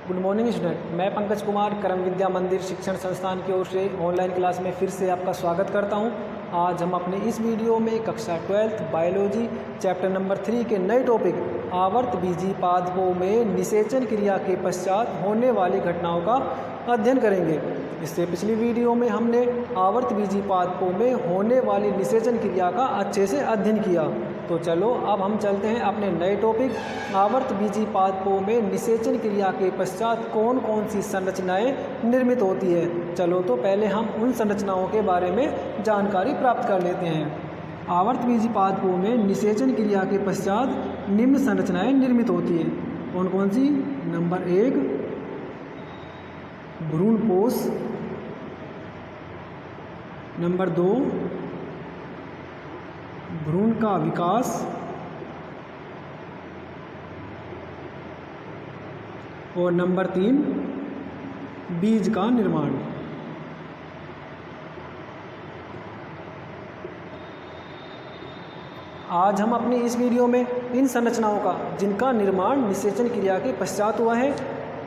Good morning student, मैं पंकज कुमार करम विद्या मंदिर शिक्षण संस्थान की ओर से ऑनलाइन क्लास में फिर से आपका स्वागत करता हूं। आज हम अपने इस वीडियो में कक्षा 12th बायोलॉजी चैप्टर नंबर 3 के नए टॉपिक आवर्त बीजी पादपों में निषेचन क्रिया के पश्चात होने वाली घटनाओं का अध्ययन करेंगे। इससे पिछली वीडियो में हमने आवर्त बीजी पादपों में होने वाली निषेचन क्रिया का अच्छे से अध्ययन किया। तो चलो अब हम चलते हैं अपने नए टॉपिक आवर्त बीजी पादपों में निषेचन क्रिया के पश्चात कौन कौन सी संरचनाएं निर्मित होती है। चलो तो पहले हम उन संरचनाओं के बारे में जानकारी प्राप्त कर लेते हैं। आवर्त बीजी पादपों में निषेचन क्रिया के पश्चात निम्न संरचनाएं निर्मित होती है। कौन कौन सी? नंबर 1 भ्रूणपोष, नंबर 2 भ्रूण का विकास, और नंबर 3 बीज का निर्माण। आज हम अपनी इस वीडियो में इन संरचनाओं का जिनका निर्माण निषेचन क्रिया के पश्चात हुआ है,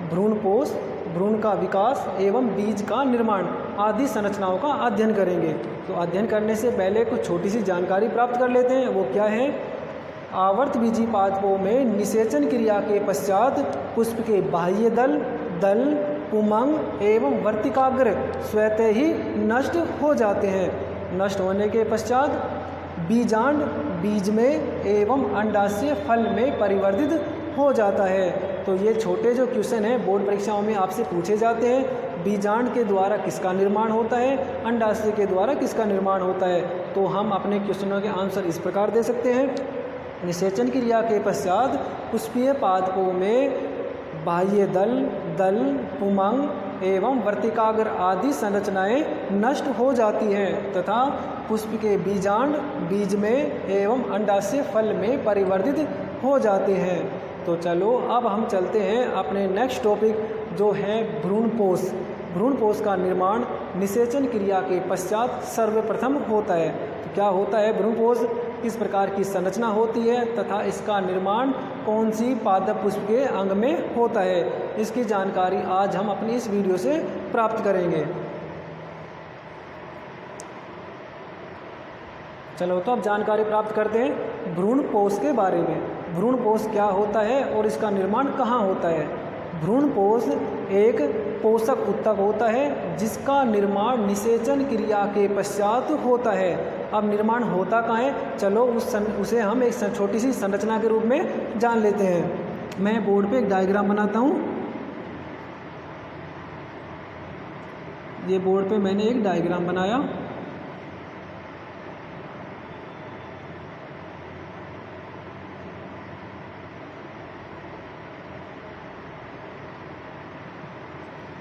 भ्रूणपोष, भ्रूण का विकास एवं बीज का निर्माण आदि संरचनाओं का अध्ययन करेंगे। तो अध्ययन करने से पहले कुछ छोटी सी जानकारी प्राप्त कर लेते हैं। वो क्या है? आवर्त बीजी पादपों में निषेचन क्रिया के पश्चात पुष्प के बाह्य दल, पुमंग एवं वर्तिकाग्र स्वतः ही नष्ट हो जाते हैं। नष्ट होने के पश्चात बीजांड बीज में एवं अंडाशय फल में परिवर्तित हो जाता है। तो ये छोटे जो क्वेश्चन हैं बोर्ड परीक्षाओं में आपसे पूछे जाते हैं। बीजांड के द्वारा किसका निर्माण होता है, अंडाशय के द्वारा किसका निर्माण होता है। तो हम अपने क्वेश्चनों के आंसर इस प्रकार दे सकते हैं। निषेचन क्रिया के पश्चात पुष्पीय पादपों में बाह्य दल, पुमंग एवं वर्तिकाग्र आदि संरचनाएं नष्ट हो जाती हैं तथा पुष्प के बीजांड बीज में एवं अंडाशय फल में परिवर्तित हो जाते हैं। तो चलो अब हम चलते हैं अपने नेक्स्ट टॉपिक जो है भ्रूणपोष। भ्रूणपोष का निर्माण निषेचन क्रिया के पश्चात सर्वप्रथम होता है। तो क्या होता है भ्रूणपोष, किस प्रकार की संरचना होती है तथा इसका निर्माण कौन सी पादप पुष्प के अंग में होता है, इसकी जानकारी आज हम अपनी इस वीडियो से प्राप्त करेंगे। चलो तो अब जानकारी प्राप्त करते हैं भ्रूणपोष के बारे में। भ्रूणपोष क्या होता है और इसका निर्माण कहाँ होता है? भ्रूणपोष एक पोषक उत्तक होता है जिसका निर्माण निषेचन क्रिया के पश्चात होता है। अब निर्माण होता कहाँ है, चलो उसे हम एक छोटी सी संरचना के रूप में जान लेते हैं। मैं बोर्ड पे एक डायग्राम बनाता हूँ। ये बोर्ड पे मैंने एक डायग्राम बनाया।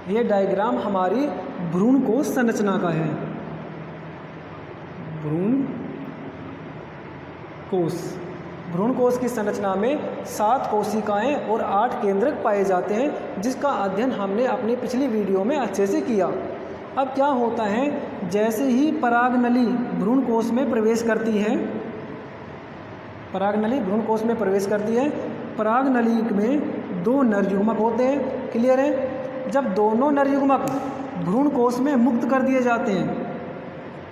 ये डायग्राम हमारी भ्रूणकोष संरचना का है। भ्रूणकोष की संरचना में 7 कोशिकाएं और 8 केंद्रक पाए जाते हैं, जिसका अध्ययन हमने अपनी पिछली वीडियो में अच्छे से किया। अब क्या होता है, जैसे ही परागनली भ्रूणकोष में प्रवेश करती है, परागनली भ्रूणकोष में प्रवेश करती है, परागनली में 2 नर युग्मक होते हैं। क्लियर है? जब दोनों नर युग्मक भ्रूणकोष में मुक्त कर दिए जाते हैं,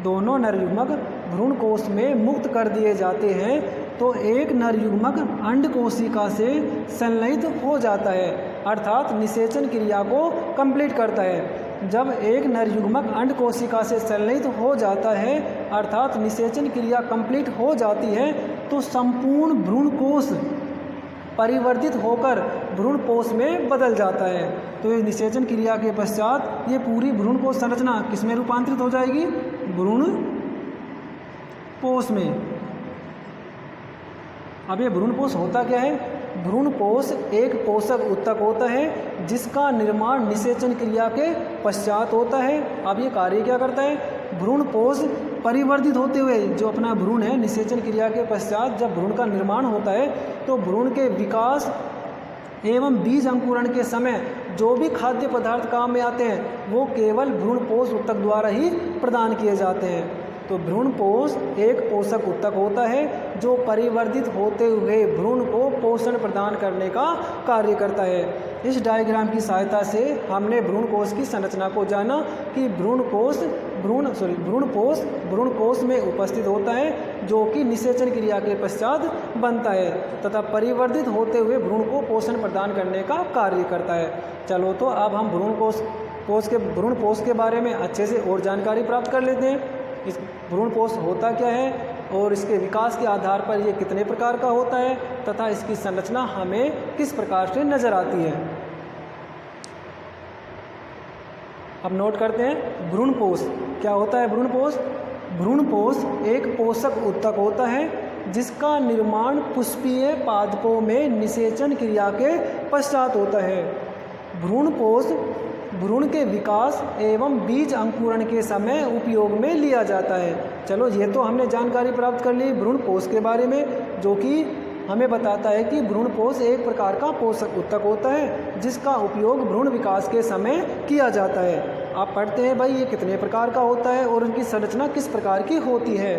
दोनों नर युग्मक भ्रूणकोष में मुक्त कर दिए जाते हैं, तो एक नर युग्मक अंड कोशिका से संलयित हो जाता है, अर्थात निषेचन क्रिया को कंप्लीट करता है। जब एक नर युग्मक अंड कोशिका से संलयित हो जाता है, अर्थात निषेचन क्रिया कंप्लीट हो जाती है, तो संपूर्ण भ्रूणकोष परिवर्तित होकर भ्रूणपोष में बदल जाता है। तो ये निषेचन क्रिया के पश्चात ये पूरी भ्रूणकोष संरचना किस में रूपांतरित हो जाएगी? भ्रूणपोष में। अब ये भ्रूणपोष होता क्या है? भ्रूणपोष एक पोषक उत्तक होता है जिसका निर्माण निषेचन क्रिया के पश्चात होता है। अब ये कार्य क्या करता है? भ्रूणपोष परिवर्तित होते हुए जो अपना भ्रूण है, निषेचन क्रिया के पश्चात जब भ्रूण का निर्माण होता है तो भ्रूण के विकास एवं बीज अंकुरण के समय जो भी खाद्य पदार्थ काम में आते हैं वो केवल भ्रूणपोष उत्तक द्वारा ही प्रदान किए जाते हैं। तो भ्रूणपोष एक पोषक ऊतक होता है जो परिवर्धित होते हुए भ्रूण को पोषण प्रदान करने का कार्य करता है। इस डायग्राम की सहायता से हमने भ्रूणकोश की संरचना को जाना कि भ्रूणकोश में उपस्थित होता है जो कि निषेचन क्रिया के पश्चात बनता है तथा परिवर्धित होते हुए भ्रूण को पोषण प्रदान करने का कार्य करता है। चलो तो अब हम भ्रूणपोष के बारे में अच्छे से और जानकारी प्राप्त कर लेते हैं। इस भ्रूणपोष होता क्या है और इसके विकास के आधार पर ये कितने प्रकार का होता है तथा इसकी संरचना हमें किस प्रकार से नजर आती है। अब नोट करते हैं भ्रूणपोष क्या होता है। भ्रूणपोष एक पोषक ऊतक होता है जिसका निर्माण पुष्पीय पादपों में निषेचन क्रिया के पश्चात होता है। भ्रूणपोष भ्रूण के विकास एवं बीज अंकुरण के समय उपयोग में लिया जाता है। चलो ये तो हमने जानकारी प्राप्त कर ली भ्रूणपोष के बारे में, जो कि हमें बताता है कि भ्रूणपोष एक प्रकार का पोषक ऊतक होता है जिसका उपयोग भ्रूण विकास के समय किया जाता है। आप पढ़ते हैं भाई ये कितने प्रकार का होता है और उनकी संरचना किस प्रकार की होती है।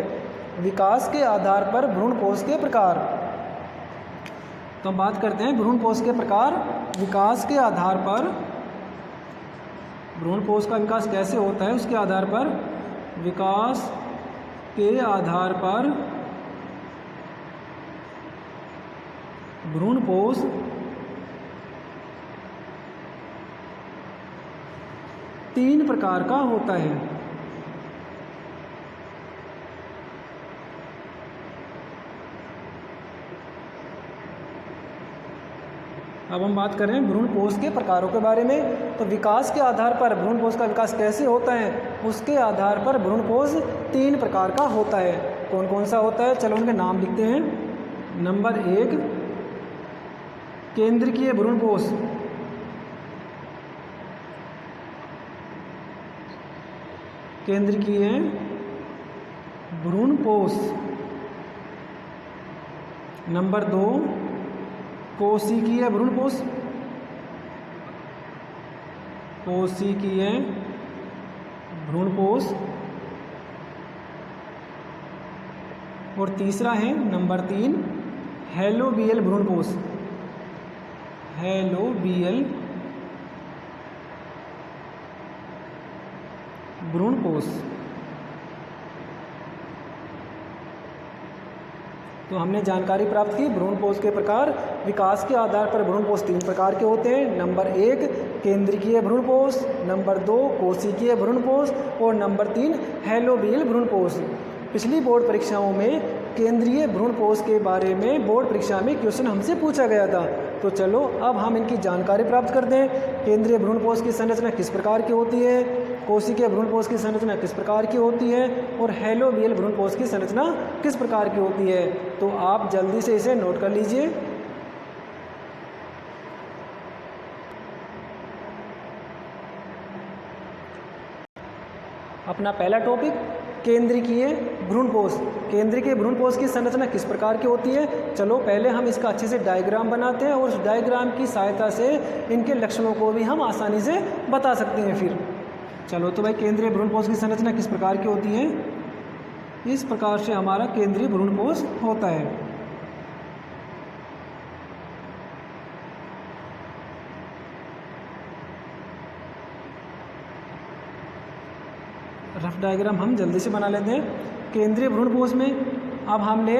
विकास के आधार पर भ्रूणपोष के प्रकार। तो हम बात करते हैं भ्रूणपोष के प्रकार। विकास के आधार पर भ्रूणपोष का विकास कैसे होता है उसके आधार पर विकास के आधार पर भ्रूणपोष तीन प्रकार का होता है। अब हम बात करें भ्रूणपोष के प्रकारों के बारे में। तो विकास के आधार पर भ्रूणपोष का विकास कैसे होता है उसके आधार पर भ्रूणपोष तीन प्रकार का होता है। कौन कौन सा होता है चलो उनके नाम लिखते हैं। नंबर 1 केंद्रीय भ्रूणपोष। केंद्रीय भ्रूणपोष। नंबर 2 कोशिकीय भ्रूणपोष। कोशिकीय भ्रूणपोष। और तीसरा है नंबर 3 हेलोबियल भ्रूणपोष। हेलोबियल भ्रूणपोष। तो हमने जानकारी प्राप्त की भ्रूणपोष के प्रकार। विकास के आधार पर भ्रूणपोष तीन प्रकार के होते हैं। नंबर 1 केंद्रीय भ्रूणपोष, नंबर 2 कोशिकीय भ्रूणपोष और नंबर 3 हेलोबियल भ्रूणपोष। पिछली बोर्ड परीक्षाओं में केंद्रीय भ्रूणपोष के बारे में बोर्ड परीक्षा में क्वेश्चन हमसे पूछा गया था। तो चलो अब हम इनकी जानकारी प्राप्त करते हैं। केंद्रीय भ्रूणपोष की संरचना किस प्रकार की होती है, कोशिकीय भ्रूणपोष की संरचना किस प्रकार की होती है और हेलोबियल भ्रूणपोष की संरचना किस प्रकार की होती है। तो आप जल्दी से इसे नोट कर लीजिए। अपना पहला टॉपिक केंद्रीय भ्रूणपोष। केंद्रीय भ्रूणपोष की संरचना किस प्रकार की होती है। चलो पहले हम इसका अच्छे से डायग्राम बनाते हैं और उस डायग्राम की सहायता से इनके लक्षणों को भी हम आसानी से बता सकते हैं। फिर चलो तो भाई केंद्रीय भ्रूणपोष की संरचना किस प्रकार की होती है। इस प्रकार से हमारा केंद्रीय भ्रूणपोष होता है। रफ डायग्राम हम जल्दी से बना लेते हैं। केंद्रीय भ्रूणपोष में अब हमने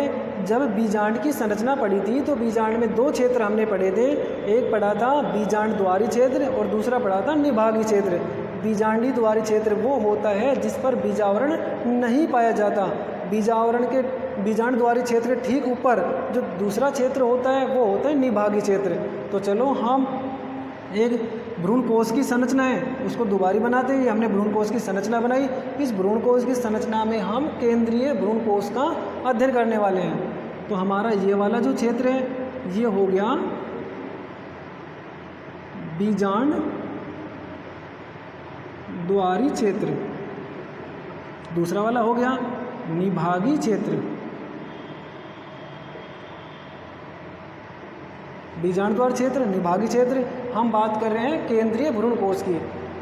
जब बीजांड की संरचना पढ़ी थी तो बीजांड में दो क्षेत्र हमने पढ़े थे। एक पढ़ा था बीजांड द्वारी क्षेत्र और दूसरा पढ़ा था निभागी क्षेत्र। बीजांडी द्वारी क्षेत्र वो होता है जिस पर बीजावरण नहीं पाया जाता। बीजांड द्वारी क्षेत्र के ठीक ऊपर जो दूसरा क्षेत्र होता है वो होता है निभागी क्षेत्र। तो चलो हम एक भ्रूणकोश की संरचना है उसको दोबारा बनाते हैं। हमने भ्रूणकोश की संरचना बनाई। इस भ्रूणकोश की संरचना में हम केंद्रीय भ्रूणकोश का अध्ययन करने वाले हैं। तो हमारा ये वाला जो क्षेत्र है ये हो गया बीजांड द्वारी क्षेत्र। दूसरा वाला हो गया निभागी क्षेत्र। बीजांड द्वार क्षेत्र, निभागी क्षेत्र। हम बात कर रहे हैं केंद्रीय भ्रूणकोश की।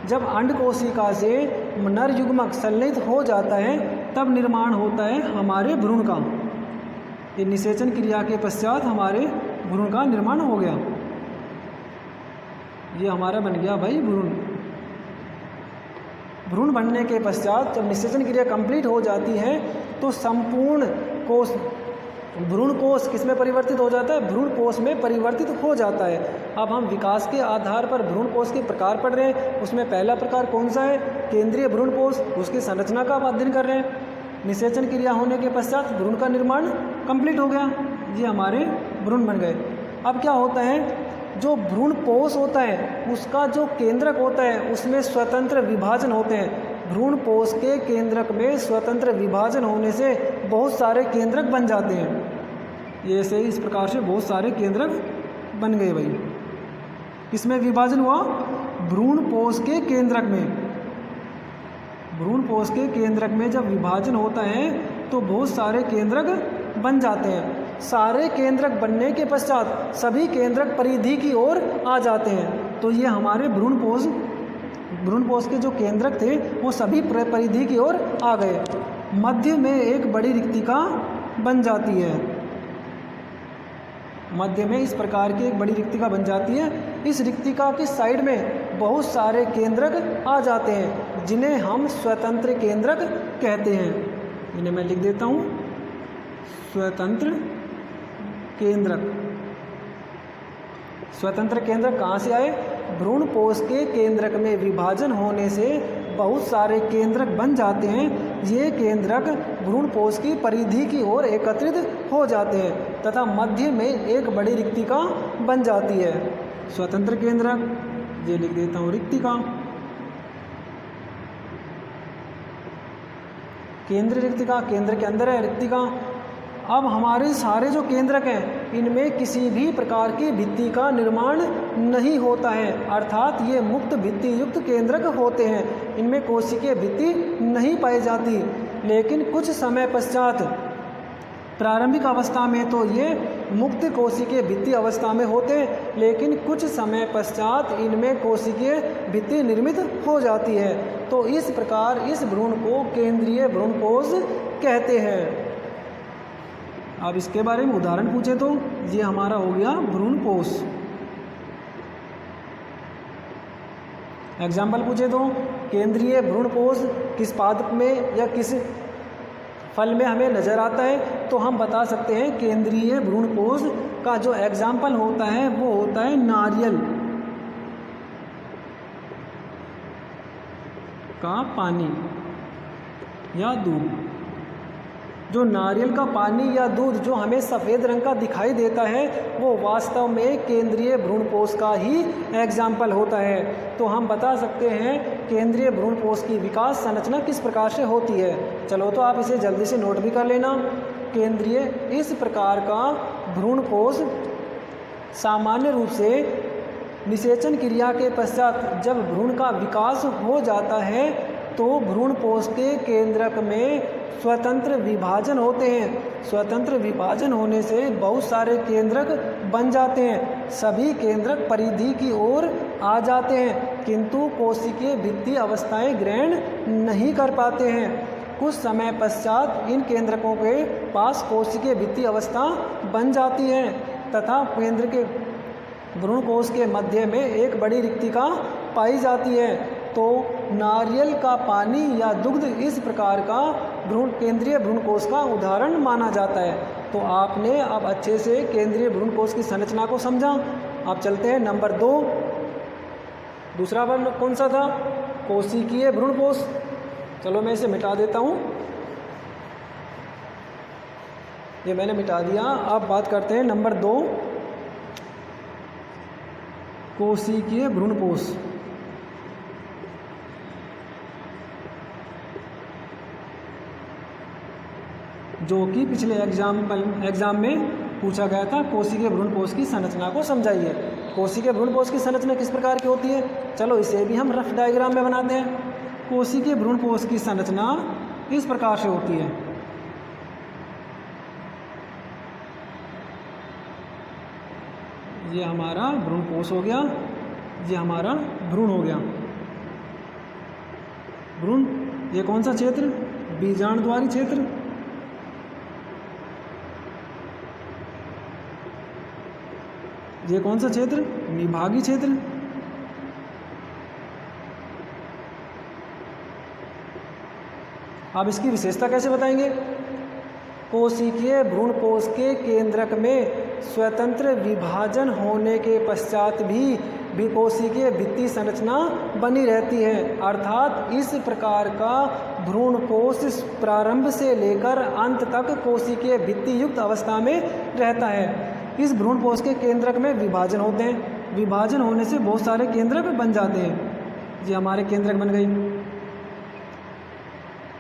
जब अंड कोशिका से नर युग्मक संलयित हो जाता है तब निर्माण होता है हमारे भ्रूण का। ये निषेचन क्रिया के पश्चात हमारे भ्रूण का निर्माण हो गया। ये हमारा बन गया भाई भ्रूण। भ्रूण बनने के पश्चात जब निषेचन क्रिया कंप्लीट हो जाती है तो संपूर्ण कोष, भ्रूण कोष किस में परिवर्तित हो जाता है? भ्रूण कोष में परिवर्तित हो जाता है। अब हम विकास के आधार पर भ्रूण कोष के प्रकार पढ़ रहे हैं। उसमें पहला प्रकार कौन सा है? केंद्रीय भ्रूण कोष। उसकी संरचना का अध्ययन कर रहे हैं। निषेचन क्रिया होने के पश्चात भ्रूण का निर्माण कंप्लीट हो गया, ये हमारे भ्रूण बन गए। अब क्या होता है, जो भ्रूण कोष होता है उसका जो केंद्रक होता है उसमें स्वतंत्र विभाजन होते हैं। भ्रूण कोष के केंद्रक में स्वतंत्र विभाजन होने से बहुत सारे केंद्रक बन जाते हैं। ये से इस प्रकार से बहुत सारे केंद्रक बन गए भाई। किसमें विभाजन हुआ? भ्रूण कोष के केंद्रक में। भ्रूण कोष के केंद्रक में जब विभाजन होता है तो बहुत सारे केंद्रक बन जाते हैं। सारे केंद्रक बनने के पश्चात सभी केंद्रक परिधि की ओर आ जाते हैं। तो ये हमारे भ्रूण कोष के जो केंद्रक थे वो सभी परिधि की ओर आ गए। मध्य में एक बड़ी रिक्तिका बन जाती है। मध्य में इस प्रकार की एक बड़ी रिक्तिका बन जाती है। इस रिक्तिका की साइड में बहुत सारे केंद्रक आ जाते हैं जिन्हें हम स्वतंत्र केंद्रक कहते हैं। इन्हें मैं लिख देता हूँ, स्वतंत्र केंद्रक। स्वतंत्र केंद्रक कहाँ से आए? भ्रूण कोष के केंद्रक में विभाजन होने से बहुत सारे केंद्रक बन जाते हैं। ये केंद्रक भ्रूण कोष की परिधि की ओर एकत्रित हो जाते हैं तथा मध्य में एक बड़ी रिक्तिका बन जाती है। स्वतंत्र केंद्रक, ये लिख देता हूँ रिक्तिका। केंद्र रिक्तिका, केंद्र के अंदर है रिक्तिका। अब हमारे सारे जो केंद्रक हैं इनमें किसी भी प्रकार की भित्ति का निर्माण नहीं होता है, अर्थात ये मुक्त भित्ति युक्त केंद्रक होते हैं। इनमें कोशिकीय भित्ति नहीं पाई जाती। लेकिन कुछ समय पश्चात प्रारंभिक अवस्था में तो ये मुक्त कोशिकीय भित्ति अवस्था में होते हैं, लेकिन कुछ समय पश्चात इनमें कोशिकीय भित्ति निर्मित हो जाती है। तो इस प्रकार इस भ्रूण को केंद्रीय भ्रूण कोष कहते हैं। अब इसके बारे में उदाहरण पूछे तो ये हमारा हो गया भ्रूण कोष। एग्जाम्पल पूछे तो केंद्रीय भ्रूण कोष किस पादप में या किस फल में हमें नज़र आता है, तो हम बता सकते हैं केंद्रीय भ्रूण कोष का जो एग्जाम्पल होता है वो होता है नारियल का पानी या दूध। जो नारियल का पानी या दूध जो हमें सफ़ेद रंग का दिखाई देता है वो वास्तव में केंद्रीय भ्रूण कोष का ही एग्जाम्पल होता है। तो हम बता सकते हैं केंद्रीय भ्रूण कोष की विकास संरचना किस प्रकार से होती है। चलो तो आप इसे जल्दी से नोट भी कर लेना। केंद्रीय इस प्रकार का भ्रूण कोष सामान्य रूप से निषेचन क्रिया के पश्चात जब भ्रूण का विकास हो जाता है तो भ्रूण कोष के केंद्रक में स्वतंत्र विभाजन होते हैं। स्वतंत्र विभाजन होने से बहुत सारे केंद्रक बन जाते हैं। सभी केंद्रक परिधि की ओर आ जाते हैं, किंतु कोशिकीय भित्ति अवस्थाएं ग्रहण नहीं कर पाते हैं। कुछ समय पश्चात इन केंद्रकों के पास कोशिकीय भित्ति अवस्था बन जाती है तथा केंद्र के भ्रूण कोष के मध्य में एक बड़ी रिक्तिका पाई जाती है। तो नारियल का पानी या दुग्ध इस प्रकार का केंद्रीय भ्रूण कोष का उदाहरण माना जाता है। तो आपने अब अच्छे से केंद्रीय भ्रूण कोष की संरचना को समझा। आप चलते हैं नंबर 2। दूसरा वर्ण कौन सा था? कोशिकीय भ्रूण कोष। चलो मैं इसे मिटा देता हूँ, ये मैंने मिटा दिया। अब बात करते हैं नंबर 2, कोशिकीय भ्रूण कोष। जो कि पिछले एग्जाम में पूछा गया था। कोशिकीय भ्रूण कोष की संरचना को समझाइए। कोशिकीय भ्रूण कोष की संरचना किस प्रकार की होती है? चलो इसे भी हम रफ डायग्राम में बनाते हैं। कोशिकीय भ्रूण कोष की संरचना इस प्रकार से होती है। ये हमारा भ्रूण कोष हो गया, ये हमारा भ्रूण हो गया। भ्रूण ये कौन सा क्षेत्र? बीजाणुद्वारी क्षेत्र, ये कौन सा क्षेत्र? निभागी क्षेत्र। अब इसकी विशेषता कैसे बताएंगे? कोशिकीय भ्रूणपोष के केंद्रक में स्वतंत्र विभाजन होने के पश्चात भी कोशिकीय भित्ति संरचना बनी रहती है, अर्थात इस प्रकार का भ्रूणपोष प्रारंभ से लेकर अंत तक कोशिकीय भित्ति युक्त अवस्था में रहता है। इस भ्रूणपोष के केंद्रक में विभाजन होते हैं, विभाजन होने से बहुत सारे केंद्रक बन जाते हैं। ये हमारे केंद्रक बन गए,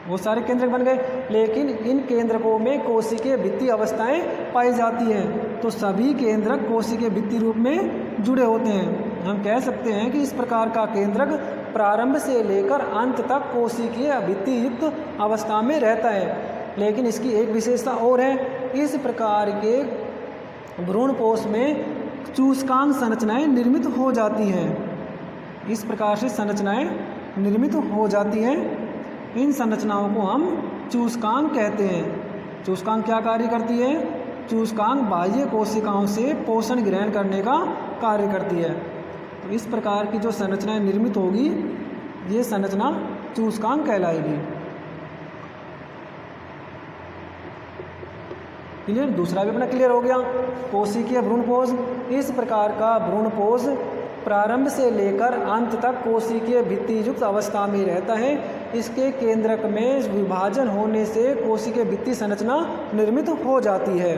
बहुत सारे केंद्रक बन गए, लेकिन इन केंद्रकों में कोशिकीय भित्ति अवस्थाएं पाई जाती हैं, तो सभी केंद्रक कोशिकीय भित्ति रूप में जुड़े होते हैं। हम कह सकते हैं कि इस प्रकार का केंद्रक प्रारंभ से लेकर अंत तक कोशिकीय भित्ति युक्त अवस्था में रहता है। लेकिन इसकी एक विशेषता और है, इस प्रकार के भ्रूणपोष में चूस्कांक संरचनाएं निर्मित हो जाती हैं। इस प्रकार से संरचनाएं निर्मित हो जाती हैं। इन संरचनाओं को हम चूस्कांक कहते हैं। चूस्कांक क्या कार्य करती है? चूस्कांक बाह्य कोशिकाओं से पोषण ग्रहण करने का कार्य करती है। तो इस प्रकार की जो संरचनाएं निर्मित होगी, ये संरचना चूस्कांक कहलाएगी। क्लियर? दूसरा भी अपना क्लियर हो गया। कोशिकीय भ्रूणपोष, इस प्रकार का भ्रूणपोष प्रारंभ से लेकर अंत तक कोशिकीय भित्ति युक्त अवस्था में रहता है। इसके केंद्रक में विभाजन होने से कोशिकीय भित्ति संरचना निर्मित हो जाती है।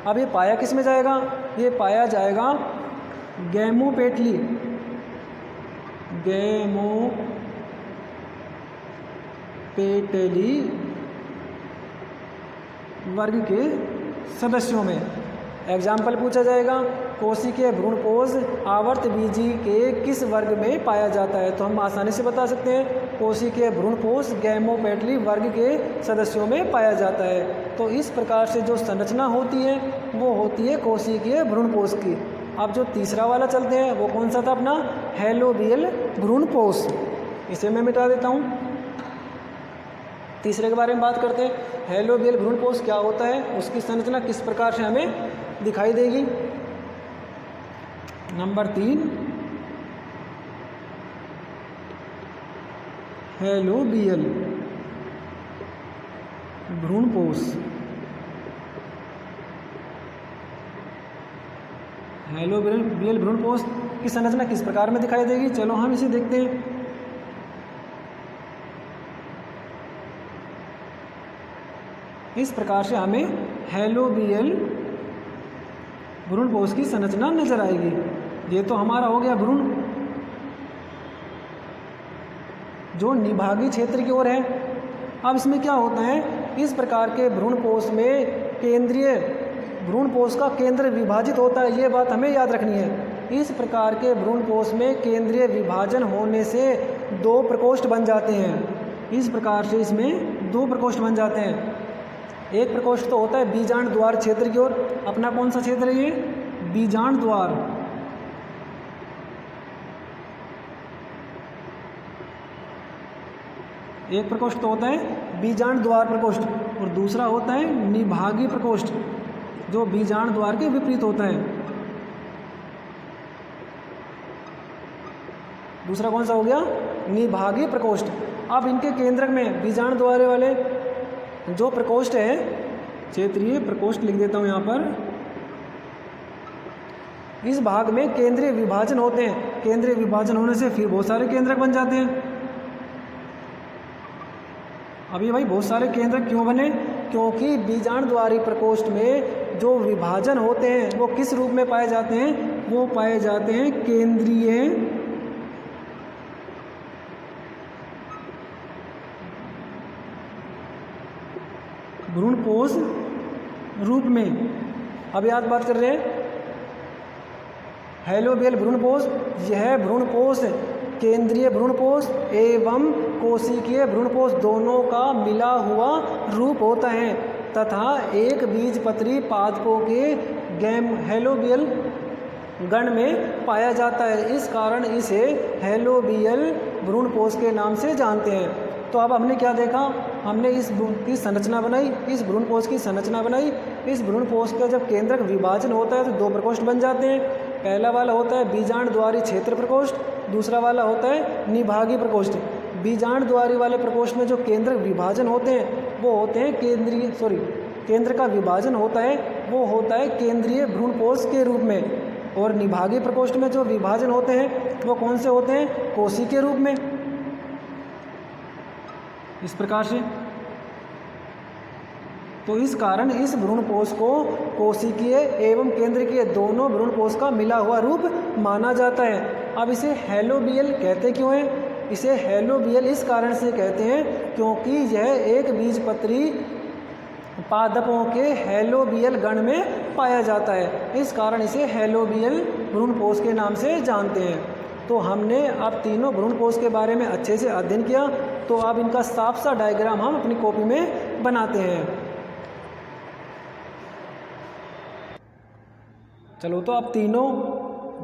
अब ये पाया किस में जाएगा? ये पाया जाएगा गैमोपेटली, गैमोपेटली वर्ग के सदस्यों में। एग्जाम्पल पूछा जाएगा, कोशिकीय भ्रूणपोष आवर्त बीजी के किस वर्ग में पाया जाता है? तो हम आसानी से बता सकते हैं, कोशिकीय भ्रूणपोष गैमोपेटली वर्ग के सदस्यों में पाया जाता है। तो इस प्रकार से जो संरचना होती है वो होती है कोशिकीय भ्रूणपोष की। अब जो तीसरा वाला चलते हैं, वो कौन सा था अपना? हेलोबियल भ्रूणपोष। इसे मैं मिटा देता हूँ। तीसरे के बारे में बात करते हैं। हेलोबियल भ्रूणपोष क्या होता है, उसकी संरचना किस प्रकार से हमें दिखाई देगी? नंबर 3, हेलोबियल भ्रूणपोष। हेलोबियल भ्रूणपोष की संरचना किस प्रकार में दिखाई देगी? चलो हम इसे देखते हैं। इस प्रकार से हमें हेलोबियल भ्रूणपोष की संरचना नजर आएगी। ये तो हमारा हो गया भ्रूण जो निभागी क्षेत्र की ओर है। अब इसमें क्या होता है, इस प्रकार के भ्रूणपोष में केंद्रीय भ्रूणपोष का केंद्र विभाजित होता है, ये बात हमें याद रखनी है। इस प्रकार के भ्रूणपोष में केंद्रीय विभाजन होने से 2 प्रकोष्ठ बन जाते हैं। इस प्रकार से इसमें 2 प्रकोष्ठ बन जाते हैं। एक प्रकोष्ठ तो होता है बीजांड द्वार क्षेत्र की ओर। अपना कौन सा क्षेत्र है ये? बीजांड द्वार। एक प्रकोष्ठ तो होता है बीजांड द्वार प्रकोष्ठ, और दूसरा होता है निभागी प्रकोष्ठ, जो बीजांड द्वार के विपरीत होता है। दूसरा कौन सा हो गया? निभागी प्रकोष्ठ। अब इनके केंद्रक में बीजांड द्वार वाले जो प्रकोष्ठ है, क्षेत्रीय प्रकोष्ठ लिख देता हूं यहाँ पर, इस भाग में केंद्रीय विभाजन होते हैं। केंद्रीय विभाजन होने से फिर बहुत सारे केंद्रक बन जाते हैं। अभी भाई बहुत सारे केंद्रक क्यों बने? क्योंकि बीजांडद्वारी प्रकोष्ठ में जो विभाजन होते हैं वो किस रूप में पाए जाते हैं? वो पाए जाते हैं केंद्रीय भ्रूणपोष रूप में। अब याद बात कर रहे हैं हेलोबियल भ्रूणपोष। यह भ्रूणपोष केंद्रीय भ्रूणपोष एवं कोशिकीय भ्रूणपोष दोनों का मिला हुआ रूप होता है तथा एक बीजपत्री पादपों के हेलोबियल गण में पाया जाता है। इस कारण इसे हेलोबियल भ्रूणपोष के नाम से जानते हैं। तो अब हमने क्या देखा? हमने इस संरचना बनाई, इस भ्रूणपोष की संरचना बनाई। इस भ्रूणपोष का जब केंद्रक विभाजन होता है तो दो प्रकोष्ठ बन जाते हैं। पहला वाला होता है बीजांड द्वारी क्षेत्र प्रकोष्ठ, दूसरा वाला होता है निभागीय प्रकोष्ठ। बीजांड द्वारी वाले प्रकोष्ठ में जो केंद्रक विभाजन होते हैं वो होते हैं केंद्र का विभाजन होता है वो होता है केंद्रीय भ्रूणपोष के रूप में, और निभागीय प्रकोष्ठ में जो विभाजन होते हैं वो कौन से होते हैं? कोशिकीय के रूप में। इस प्रकार से तो इस कारण इस भ्रूणपोष को कोशिकीय एवं केंद्रकीय दोनों भ्रूणपोष का मिला हुआ रूप माना जाता है। अब इसे हेलोबियल कहते क्यों हैं? इसे हेलोबियल इस कारण से कहते हैं क्योंकि यह एक बीजपत्री पादपों के हेलोबियल गण में पाया जाता है, इस कारण इसे हेलोबियल भ्रूणपोष के नाम से जानते हैं। तो हमने अब तीनों भ्रूणपोष के बारे में अच्छे से अध्ययन किया, तो अब इनका साफ सा डायग्राम हम अपनी कॉपी में बनाते हैं। चलो तो अब तीनों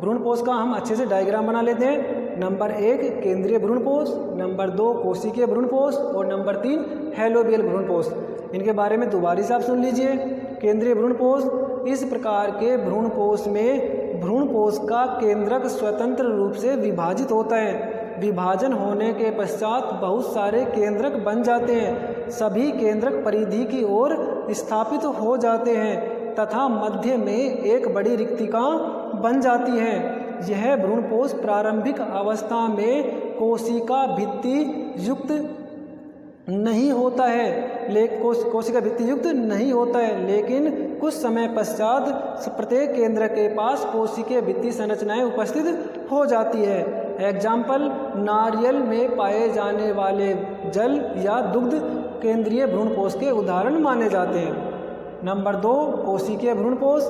भ्रूणपोष का हम अच्छे से डायग्राम बना लेते हैं। नंबर 1 केंद्रीय भ्रूणपोष, नंबर 2 कोशिकीय भ्रूणपोष और नंबर 3 हेलोबियल भ्रूणपोष। इनके बारे में दोबारा से आप सुन लीजिए। केंद्रीय भ्रूणपोष, इस प्रकार के भ्रूणपोष में भ्रूणपोष का केंद्रक स्वतंत्र रूप से विभाजित होता है। विभाजन होने के पश्चात बहुत सारे केंद्रक बन जाते हैं। सभी केंद्रक परिधि की ओर स्थापित हो जाते हैं तथा मध्य में एक बड़ी रिक्तिका बन जाती है। यह भ्रूणपोष प्रारंभिक अवस्था में कोशिका भित्ति युक्त नहीं होता है, कोशिका भित्ति युक्त नहीं होता है, लेकिन कुछ समय पश्चात प्रत्येक केंद्र के पास कोशिकीय भित्ति संरचनाएं उपस्थित हो जाती है। एग्जाम्पल, नारियल में पाए जाने वाले जल या दुग्ध केंद्रीय भ्रूणपोष के उदाहरण माने जाते हैं। नंबर 2 कोशिकीय भ्रूणपोष,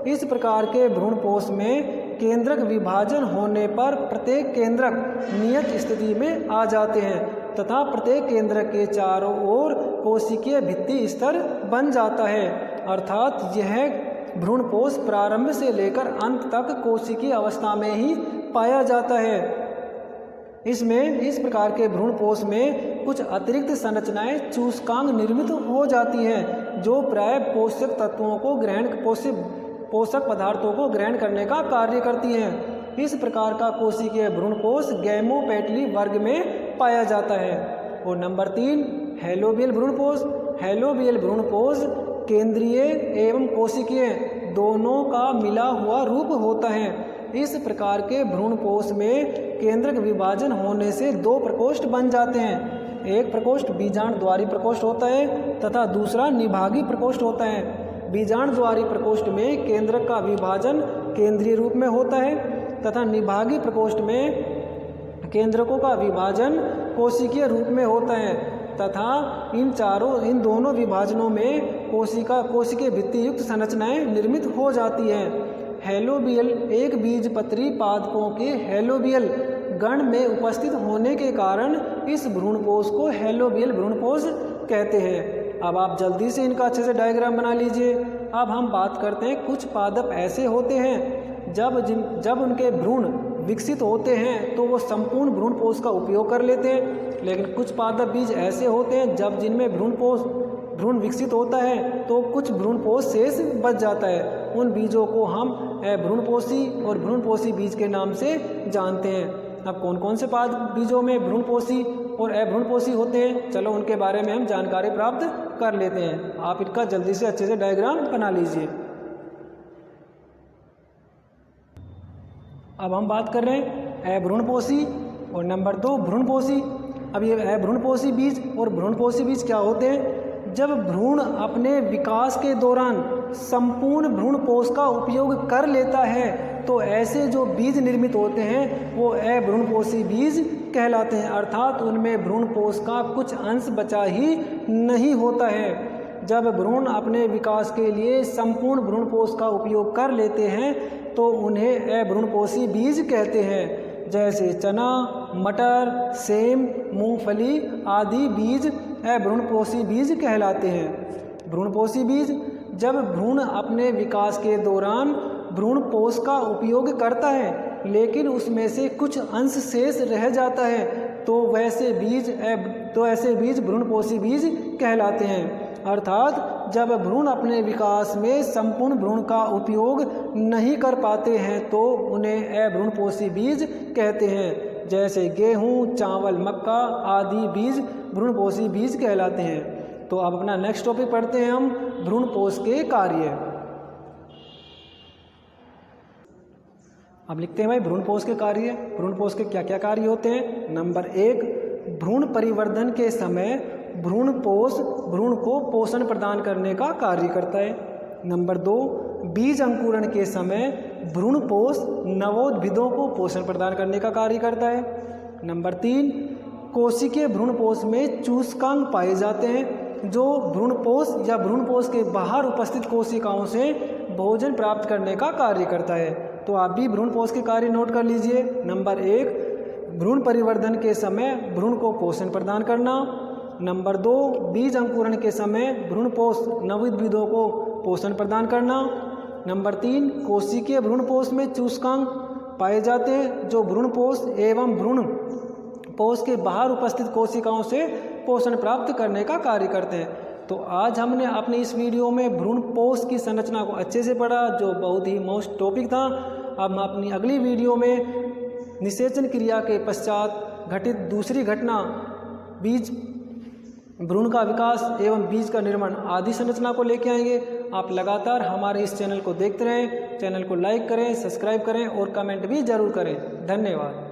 इस प्रकार के भ्रूणपोष में केंद्रक विभाजन होने पर प्रत्येक केंद्रक नियत स्थिति में आ जाते हैं तथा प्रत्येक केंद्र के चारों ओर कोशिकीय भित्ति स्तर बन जाता है, अर्थात यह भ्रूणपोष प्रारंभ से लेकर अंत तक कोशिकीय अवस्था में ही पाया जाता है। इसमें इस प्रकार के भ्रूणपोष में कुछ अतिरिक्त संरचनाएं चूसकांग निर्मित हो जाती हैं जो प्राय पोषक तत्वों को पोषक पदार्थों को ग्रहण करने का कार्य करती हैं। इस प्रकार का कोशिकीय भ्रूणपोष गैमोपेटली वर्ग में पाया जाता है। और नंबर 3 हेलोबियल भ्रूणपोष। हेलोबियल भ्रूणपोष केंद्रीय एवं कोशिकीय दोनों का मिला हुआ रूप होता है। इस प्रकार के भ्रूणपोष में केंद्रक विभाजन होने से 2 प्रकोष्ठ बन जाते हैं। एक प्रकोष्ठ बीजांड द्वारी प्रकोष्ठ होता है तथा दूसरा निभागीय प्रकोष्ठ होता है। बीजांड द्वारी प्रकोष्ठ में केंद्रक का विभाजन केंद्रीय रूप में होता है तथा निभागीय प्रकोष्ठ में केंद्रकों का विभाजन कोशिकीय रूप में होता है तथा इन दोनों विभाजनों में कोशिकीय भित्ति युक्त संरचनाएं निर्मित हो जाती हैं। हेलोबियल एक बीजपत्री पादपों के हेलोबियल गण में उपस्थित होने के कारण इस भ्रूणपोष को हेलोबियल भ्रूणपोष कहते हैं। अब आप जल्दी से इनका अच्छे से डायग्राम बना लीजिए। अब हम बात करते हैं, कुछ पादप ऐसे होते हैं जब उनके भ्रूण विकसित होते हैं तो वो संपूर्ण भ्रूणपोष का उपयोग कर लेते हैं, लेकिन कुछ पादप बीज ऐसे होते हैं जिनमें भ्रूण विकसित होता है तो कुछ भ्रूणपोष शेष बच जाता है। उन बीजों को हम भ्रूणपोषी और भ्रूणपोषी बीज के नाम से जानते हैं। अब कौन कौन से बीजों में भ्रूणपोषी और अभ्रूणपोषी होते हैं, चलो उनके बारे में हम जानकारी प्राप्त कर लेते हैं। आप इनका जल्दी से अच्छे से डायग्राम बना लीजिए। अब हम बात कर रहे हैं अभ्रूणपोषी और नंबर 2 भ्रूणपोषी। अब ये अभ्रूणपोषी बीज और भ्रूणपोषी बीज क्या होते हैं? जब भ्रूण अपने विकास के दौरान संपूर्ण भ्रूणपोष का उपयोग कर लेता है तो ऐसे जो बीज निर्मित होते हैं वो अभ्रूणपोषी बीज कहलाते हैं, अर्थात उनमें भ्रूणपोष का कुछ अंश बचा ही नहीं होता है। जब भ्रूण अपने विकास के लिए संपूर्ण भ्रूणपोष का उपयोग कर लेते हैं तो उन्हें अभ्रूणपोषी बीज कहते हैं। जैसे चना, मटर, सेम, मूंगफली आदि बीज अभ्रूणपोषी बीज कहलाते हैं। भ्रूणपोषी बीज, जब भ्रूण अपने विकास के दौरान भ्रूणपोष का उपयोग करता है लेकिन उसमें से कुछ अंश शेष रह जाता है तो वैसे बीज तो ऐसे बीज भ्रूणपोषी बीज कहलाते हैं। अर्थात जब भ्रूण अपने विकास में संपूर्ण भ्रूण का उपयोग नहीं कर पाते हैं तो उन्हें अभ्रूणपोषी बीज कहते हैं। जैसे गेहूँ, चावल, मक्का आदि बीज भ्रूणपोषी बीज कहलाते हैं। तो अब अपना नेक्स्ट टॉपिक पढ़ते हैं हम, भ्रूणपोष के कार्य। अब लिखते हैं भाई भ्रूणपोष के कार्य। भ्रूणपोष के क्या क्या कार्य होते हैं। नंबर 1, भ्रूण परिवर्धन के समय भ्रूणपोष भ्रूण को पोषण प्रदान करने का कार्य करता है। नंबर 2, बीज अंकुरण के समय भ्रूणपोष नवोद्भिदों को पोषण प्रदान करने का कार्य करता है। नंबर 3, कोशिकीय भ्रूणपोष में चूसकांग पाए जाते हैं जो भ्रूणपोष या भ्रूणपोष के बाहर उपस्थित कोशिकाओं से भोजन प्राप्त करने का कार्य करता है। तो आप भी भ्रूणपोष के कार्य नोट कर लीजिए। नंबर 1, भ्रूण परिवर्धन के समय भ्रूण को पोषण प्रदान करना। नंबर 2, बीज अंकुरण के समय भ्रूणपोष नवोद्भिदों को पोषण प्रदान करना। नंबर 3, कोशिकीय भ्रूणपोष में चूसकांग पाए जाते हैं जो भ्रूणपोष एवं भ्रूणपोष के बाहर उपस्थित कोशिकाओं से पोषण प्राप्त करने का कार्य करते हैं। तो आज हमने अपने इस वीडियो में भ्रूणपोष की संरचना को अच्छे से पढ़ा, जो बहुत ही मोस्ट टॉपिक था। अब हम अपनी अगली वीडियो में निषेचन क्रिया के पश्चात घटित दूसरी घटना, बीज भ्रूण का विकास एवं बीज का निर्माण आदि संरचना को लेके आएंगे। आप लगातार हमारे इस चैनल को देखते रहें। चैनल को लाइक करें, सब्सक्राइब करें और कमेंट भी जरूर करें। धन्यवाद।